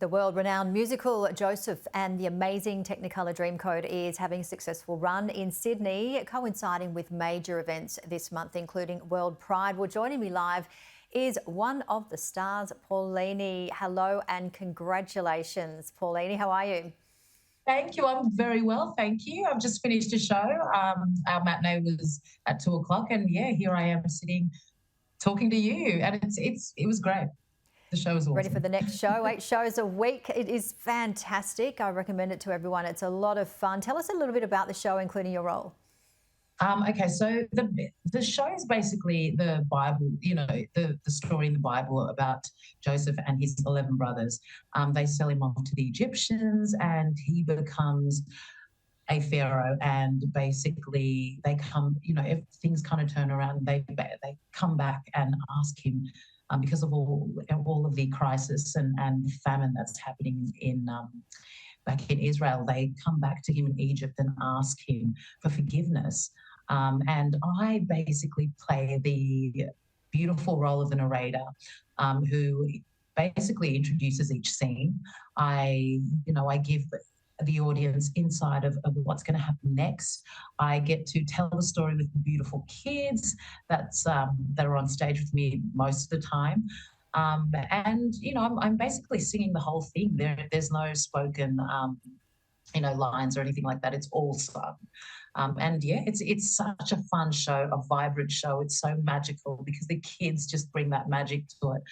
The world-renowned musical Joseph and the amazing Technicolor Dreamcoat is having a successful run in Sydney, coinciding with major events this month, including World Pride. Well, joining me live is one of the stars, Paulini. Hello and congratulations, Paulini. How are you? Thank you. I'm very well, thank you. I've just finished a show. Our matinee was at 2 o'clock, and yeah, here I am sitting talking to you, and it was great. The show was Ready for awesome. the next show? 8 shows a week. It is fantastic. I recommend it to everyone. It's a lot of fun. Tell us a little bit about the show, including your role. Okay, so the show is basically the Bible, the story in the Bible about Joseph and his 11 brothers. They sell him off to the Egyptians, and he becomes a pharaoh, and basically they come, if things kind of turn around, they come back and ask him, because of all of the crisis and the famine that's happening in back in Israel. They come back to him in Egypt and ask him for forgiveness. And I basically play the beautiful role of the narrator, who basically introduces each scene. I give the audience insight of what's going to happen next. I get to tell the story with the beautiful kids that are on stage with me most of the time. And I'm basically singing the whole thing. There's no spoken lines or anything like that. It's all sung. And yeah, it's such a fun show, a vibrant show. It's so magical because the kids just bring that magic to it.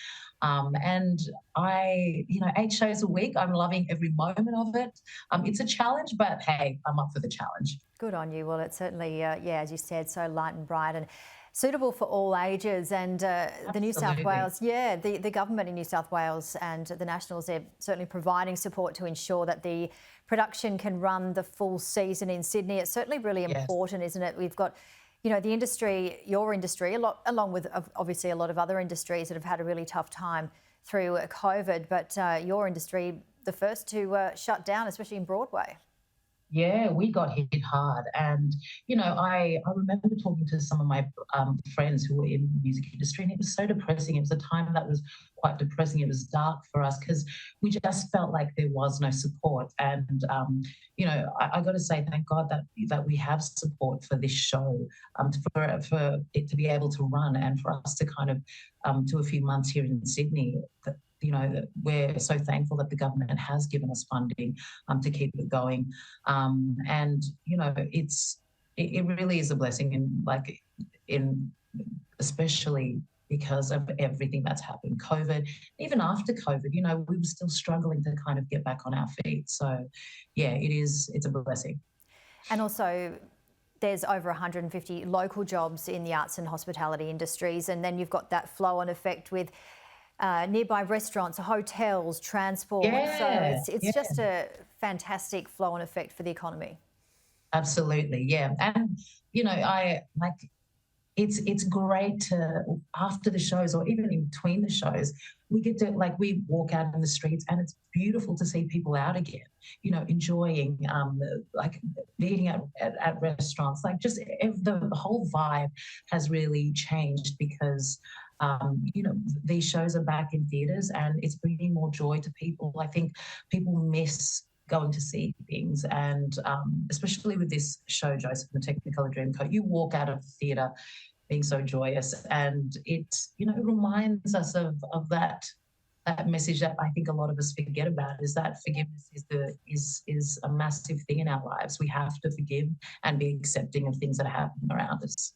And 8 shows a week. I'm loving every moment of it. It's a challenge, but hey, I'm up for the challenge. Good on you. Well, it's certainly, as you said, so light and bright and suitable for all ages. And the New South Wales, the government in New South Wales and the Nationals, they're certainly providing support to ensure that the production can run the full season in Sydney. It's certainly really important, isn't it? We've got, the industry, your industry, along with obviously a lot of other industries that have had a really tough time through COVID, but your industry, the first to shut down, especially in Broadway. Yeah, we got hit hard. And, I remember talking to some of my friends who were in the music industry, and it was so depressing. It was a time that was quite depressing. It was dark for us because we just felt like there was no support. And, I got to say, thank God that we have support for this show, for it to be able to run and for us to kind of do a few months here in Sydney. That we're so thankful that the government has given us funding to keep it going. And it really is a blessing, in especially because of everything that's happened, COVID. Even after COVID, we were still struggling to kind of get back on our feet. So yeah, it's a blessing. And also, there's over 150 local jobs in the arts and hospitality industries, and then you've got that flow-on effect with nearby restaurants, hotels, transport. So it's just a fantastic flow-on effect for the economy. Absolutely, yeah. And it's great to, after the shows or even in between the shows, we get to we walk out in the streets, and it's beautiful to see people out again, enjoying eating at restaurants. The whole vibe has really changed because these shows are back in theatres, and it's bringing more joy to people. I think people miss going to see things, and especially with this show, Joseph and the Technicolor Dreamcoat, you walk out of the theatre being so joyous, and it reminds us of that message that I think a lot of us forget about, is that forgiveness is a massive thing in our lives. We have to forgive and be accepting of things that happen around us.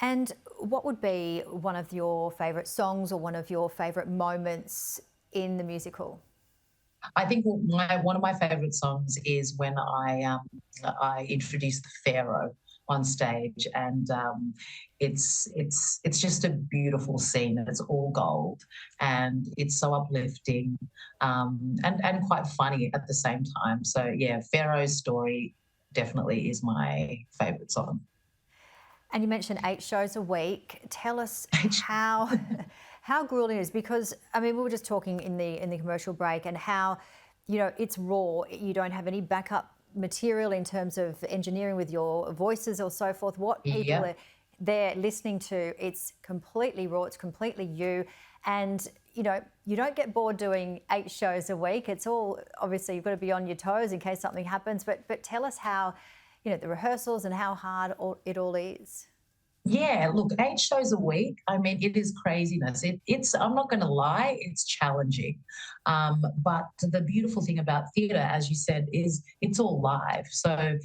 And what would be one of your favourite songs or one of your favourite moments in the musical? I think one of my favourite songs is when I introduced the Pharaoh on stage, and it's just a beautiful scene. It's all gold, and it's so uplifting, and quite funny at the same time. So yeah, Pharaoh's story definitely is my favourite song. And you mentioned 8 shows a week. Tell us how grueling it is, because we were just talking in the commercial break, and how it's raw. You don't have any backup material in terms of engineering with your voices or so forth. What people are there listening to, it's completely raw. It's completely you. And, you know, you don't get bored doing 8 shows a week. It's all, obviously, you've got to be on your toes in case something happens. But tell us how, you know, the rehearsals and how hard it all is. Yeah, look, 8 shows a week. I mean, it is craziness. It's, I'm not going to lie, it's challenging. But the beautiful thing about theatre, as you said, is it's all live. So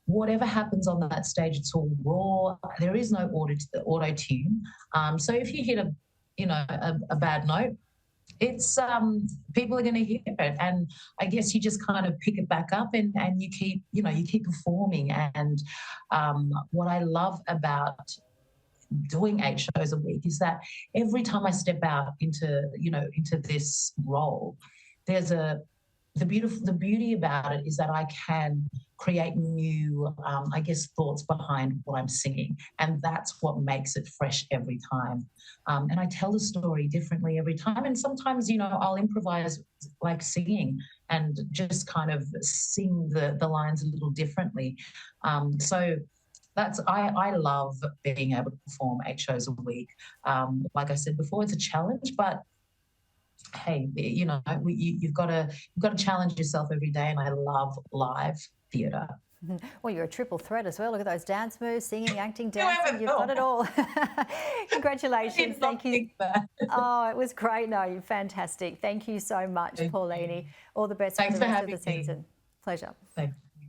whatever happens on that stage, it's all raw. There is no auto tune. So if you hit a bad note, it's people are going to hear it, and I guess you just kind of pick it back up, and you keep performing. And what I love about doing 8 shows a week is that every time I step out into this role, there's the beauty about it is that I can create new, I guess, thoughts behind what I'm singing, and that's what makes it fresh every time. And I tell the story differently every time, and sometimes, I'll improvise like singing and just kind of sing the lines a little differently. So I love being able to perform 8 shows a week. Like I said before, it's a challenge, but hey, you've got to challenge yourself every day, and I love live theatre. Well, you're a triple threat as well. Look at those dance moves, singing, acting, dancing. You've got it all. Congratulations. Thank you. Oh, it was great. No, you're fantastic. Thank you so much, Paulini. All the best for the rest of the season. Pleasure. Thanks.